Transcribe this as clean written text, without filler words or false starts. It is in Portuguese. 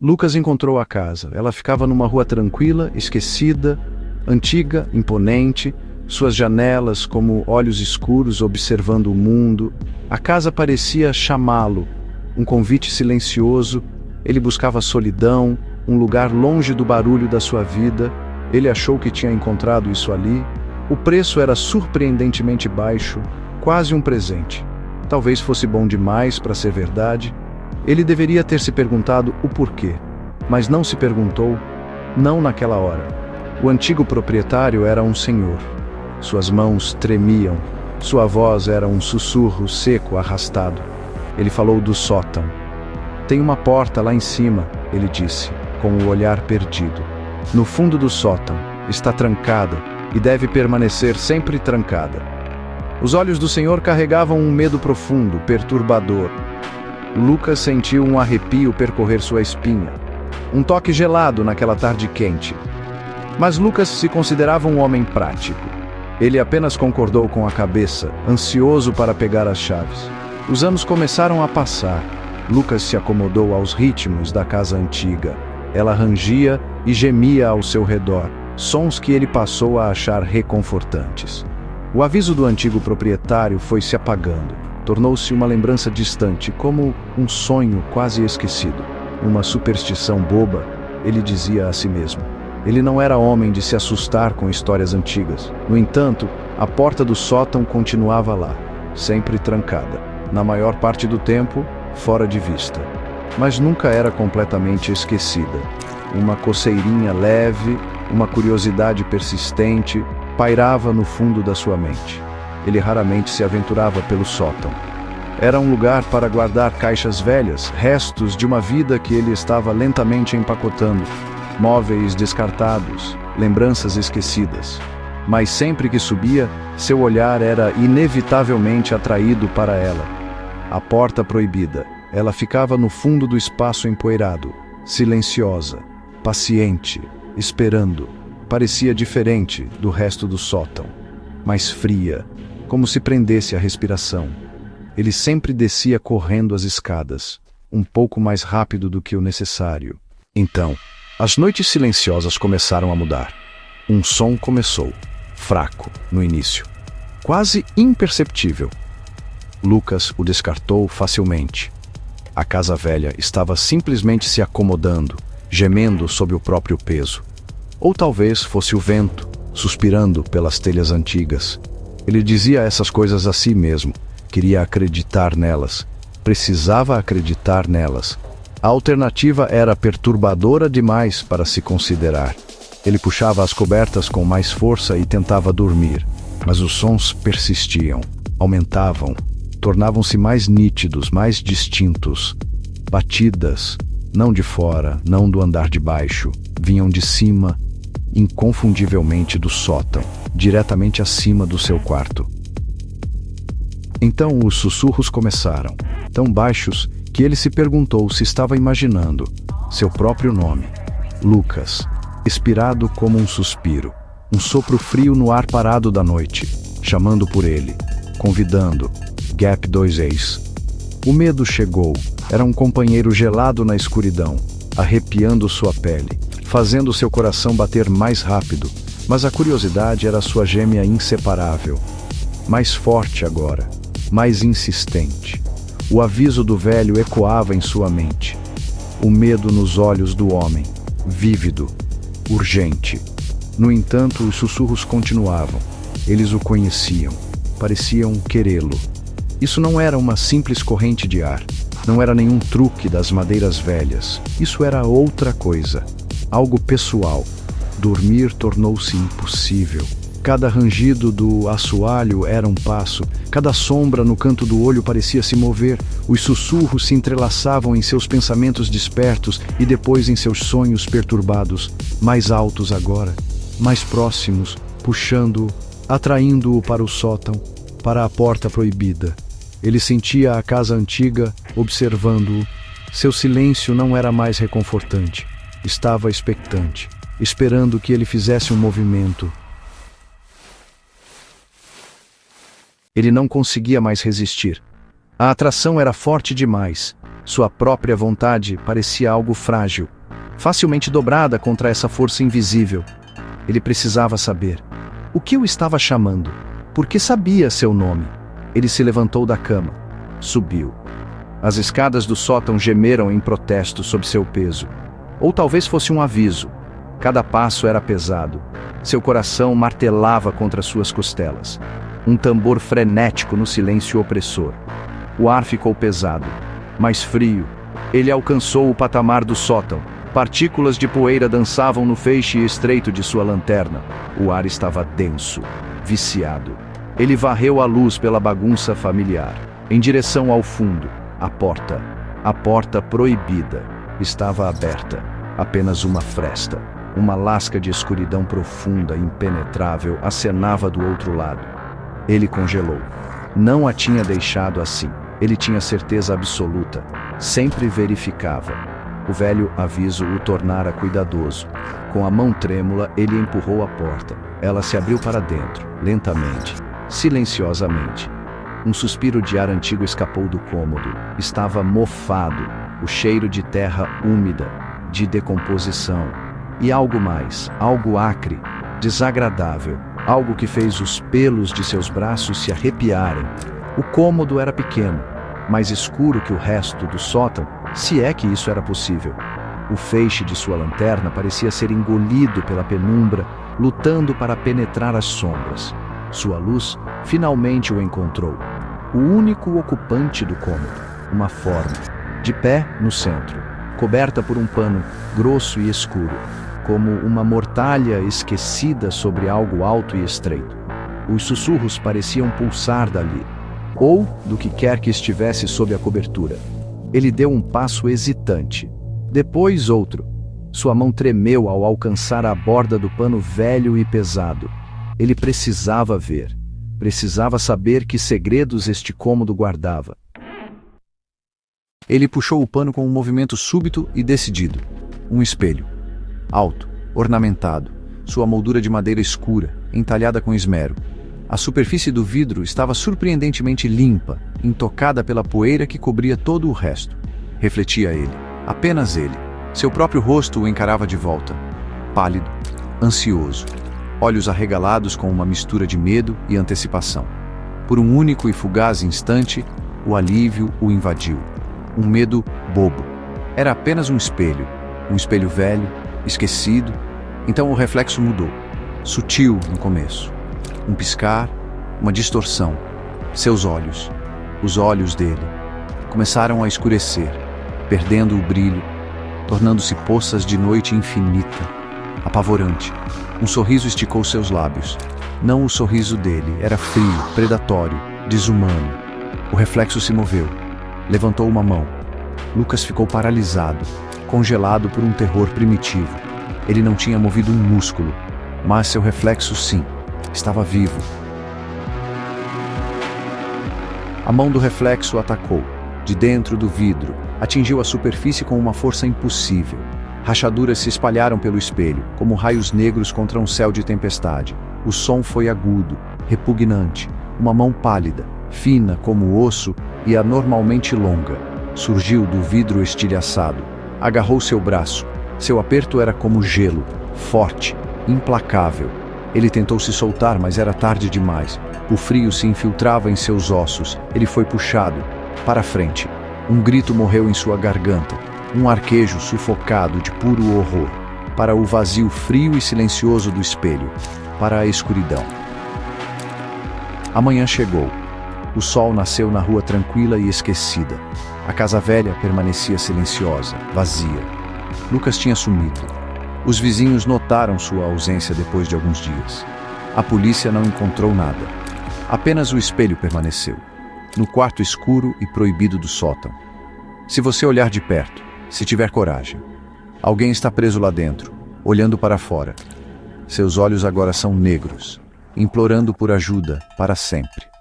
Lucas encontrou a casa. Ela ficava numa rua tranquila, esquecida, antiga, imponente, suas janelas como olhos escuros observando o mundo. A casa parecia chamá-lo, um convite silencioso. Ele buscava solidão, um lugar longe do barulho da sua vida. Ele achou que tinha encontrado isso ali. O preço era surpreendentemente baixo, quase um presente. Talvez fosse bom demais para ser verdade. Ele deveria ter se perguntado o porquê, mas não se perguntou, não naquela hora. O antigo proprietário era um senhor. Suas mãos tremiam, sua voz era um sussurro seco, arrastado. Ele falou do sótão. Tem uma porta lá em cima, ele disse, com o olhar perdido. No fundo do sótão, está trancada e deve permanecer sempre trancada. Os olhos do senhor carregavam um medo profundo, perturbador. Lucas sentiu um arrepio percorrer sua espinha, um toque gelado naquela tarde quente. Mas Lucas se considerava um homem prático. Ele apenas concordou com a cabeça, ansioso para pegar as chaves. Os anos começaram a passar. Lucas se acomodou aos ritmos da casa antiga. Ela rangia e gemia ao seu redor, sons que ele passou a achar reconfortantes. O aviso do antigo proprietário foi se apagando. Tornou-se uma lembrança distante, como um sonho quase esquecido. Uma superstição boba, ele dizia a si mesmo. Ele não era homem de se assustar com histórias antigas. No entanto, a porta do sótão continuava lá, sempre trancada. Na maior parte do tempo, fora de vista. Mas nunca era completamente esquecida. Uma coceirinha leve, uma curiosidade persistente, pairava no fundo da sua mente. Ele raramente se aventurava pelo sótão. Era um lugar para guardar caixas velhas, restos de uma vida que ele estava lentamente empacotando, móveis descartados, lembranças esquecidas. Mas sempre que subia, seu olhar era inevitavelmente atraído para ela. A porta proibida. Ela ficava no fundo do espaço empoeirado, silenciosa, paciente, esperando. Parecia diferente do resto do sótão, mais fria, como se prendesse a respiração. Ele sempre descia correndo as escadas, um pouco mais rápido do que o necessário. Então, as noites silenciosas começaram a mudar. Um som começou, fraco, no início, quase imperceptível. Lucas o descartou facilmente. A casa velha estava simplesmente se acomodando, gemendo sob o próprio peso. Ou talvez fosse o vento, suspirando pelas telhas antigas. Ele dizia essas coisas a si mesmo, queria acreditar nelas, precisava acreditar nelas. A alternativa era perturbadora demais para se considerar. Ele puxava as cobertas com mais força e tentava dormir, mas os sons persistiam, aumentavam, tornavam-se mais nítidos, mais distintos. Batidas, não de fora, não do andar de baixo, vinham de cima, inconfundivelmente do sótão, diretamente acima do seu quarto. Então os sussurros começaram, tão baixos que ele se perguntou se estava imaginando seu próprio nome, Lucas, expirado como um suspiro, um sopro frio no ar parado da noite, chamando por ele, convidando, Gap 2 O medo chegou, era um companheiro gelado na escuridão, arrepiando sua pele, fazendo seu coração bater mais rápido, mas a curiosidade era sua gêmea inseparável. Mais forte agora, mais insistente. O aviso do velho ecoava em sua mente. O medo nos olhos do homem, vívido, urgente. No entanto, os sussurros continuavam. Eles o conheciam, pareciam querê-lo. Isso não era uma simples corrente de ar, não era nenhum truque das madeiras velhas. Isso era outra coisa, algo pessoal. Dormir tornou-se impossível. Cada rangido do assoalho era um passo, cada sombra no canto do olho parecia se mover, os sussurros se entrelaçavam em seus pensamentos despertos e depois em seus sonhos perturbados, mais altos agora, mais próximos, puxando-o, atraindo-o para o sótão, para a porta proibida. Ele sentia a casa antiga, observando-o. Seu silêncio não era mais reconfortante. Estava expectante, esperando que ele fizesse um movimento. Ele não conseguia mais resistir. A atração era forte demais. Sua própria vontade parecia algo frágil, facilmente dobrada contra essa força invisível. Ele precisava saber o que o estava chamando, porque sabia seu nome. Ele se levantou da cama, subiu. As escadas do sótão gemeram em protesto sob seu peso. Ou talvez fosse um aviso. Cada passo era pesado. Seu coração martelava contra suas costelas. Um tambor frenético no silêncio opressor. O ar ficou pesado, mais frio. Ele alcançou o patamar do sótão. Partículas de poeira dançavam no feixe estreito de sua lanterna. O ar estava denso, viciado. Ele varreu a luz pela bagunça familiar, em direção ao fundo. A porta proibida, estava aberta. Apenas uma fresta. Uma lasca de escuridão profunda, impenetrável, acenava do outro lado. Ele congelou. Não a tinha deixado assim. Ele tinha certeza absoluta. Sempre verificava. O velho aviso o tornara cuidadoso. Com a mão trêmula, ele empurrou a porta. Ela se abriu para dentro, lentamente, silenciosamente. Um suspiro de ar antigo escapou do cômodo. Estava mofado, o cheiro de terra úmida, de decomposição. E algo mais, algo acre, desagradável, algo que fez os pelos de seus braços se arrepiarem. O cômodo era pequeno, mais escuro que o resto do sótão, se é que isso era possível. O feixe de sua lanterna parecia ser engolido pela penumbra, lutando para penetrar as sombras. Sua luz finalmente o encontrou. O único ocupante do cômodo, uma forma, de pé no centro, coberta por um pano grosso e escuro, como uma mortalha esquecida sobre algo alto e estreito. Os sussurros pareciam pulsar dali, ou do que quer que estivesse sob a cobertura. Ele deu um passo hesitante, depois outro. Sua mão tremeu ao alcançar a borda do pano velho e pesado. Ele precisava ver, precisava saber que segredos este cômodo guardava. Ele puxou o pano com um movimento súbito e decidido. Um espelho. Alto, ornamentado, sua moldura de madeira escura, entalhada com esmero. A superfície do vidro estava surpreendentemente limpa, intocada pela poeira que cobria todo o resto. Refletia ele, apenas ele. Seu próprio rosto o encarava de volta, pálido, ansioso, olhos arregalados com uma mistura de medo e antecipação. Por um único e fugaz instante, o alívio o invadiu. Um medo bobo. Era apenas um espelho velho, esquecido. Então o reflexo mudou. Sutil no começo. Um piscar, uma distorção. Seus olhos, os olhos dele, começaram a escurecer, perdendo o brilho, tornando-se poças de noite infinita, apavorante. Um sorriso esticou seus lábios. Não o sorriso dele, era frio, predatório, desumano. O reflexo se moveu. Levantou uma mão. Lucas ficou paralisado, congelado por um terror primitivo. Ele não tinha movido um músculo, mas seu reflexo sim, estava vivo. A mão do reflexo atacou, de dentro do vidro, atingiu a superfície com uma força impossível. Rachaduras se espalharam pelo espelho, como raios negros contra um céu de tempestade. O som foi agudo, repugnante. Uma mão pálida, fina como osso e anormalmente longa, surgiu do vidro estilhaçado. Agarrou seu braço. Seu aperto era como gelo, forte, implacável. Ele tentou se soltar, mas era tarde demais. O frio se infiltrava em seus ossos. Ele foi puxado para frente. Um grito morreu em sua garganta. Um arquejo sufocado de puro horror. Para o vazio frio e silencioso do espelho. Para a escuridão. A manhã chegou. O sol nasceu na rua tranquila e esquecida. A casa velha permanecia silenciosa, vazia. Lucas tinha sumido. Os vizinhos notaram sua ausência depois de alguns dias. A polícia não encontrou nada. Apenas o espelho permaneceu, no quarto escuro e proibido do sótão. Se você olhar de perto, se tiver coragem, alguém está preso lá dentro, olhando para fora. Seus olhos agora são negros, implorando por ajuda para sempre.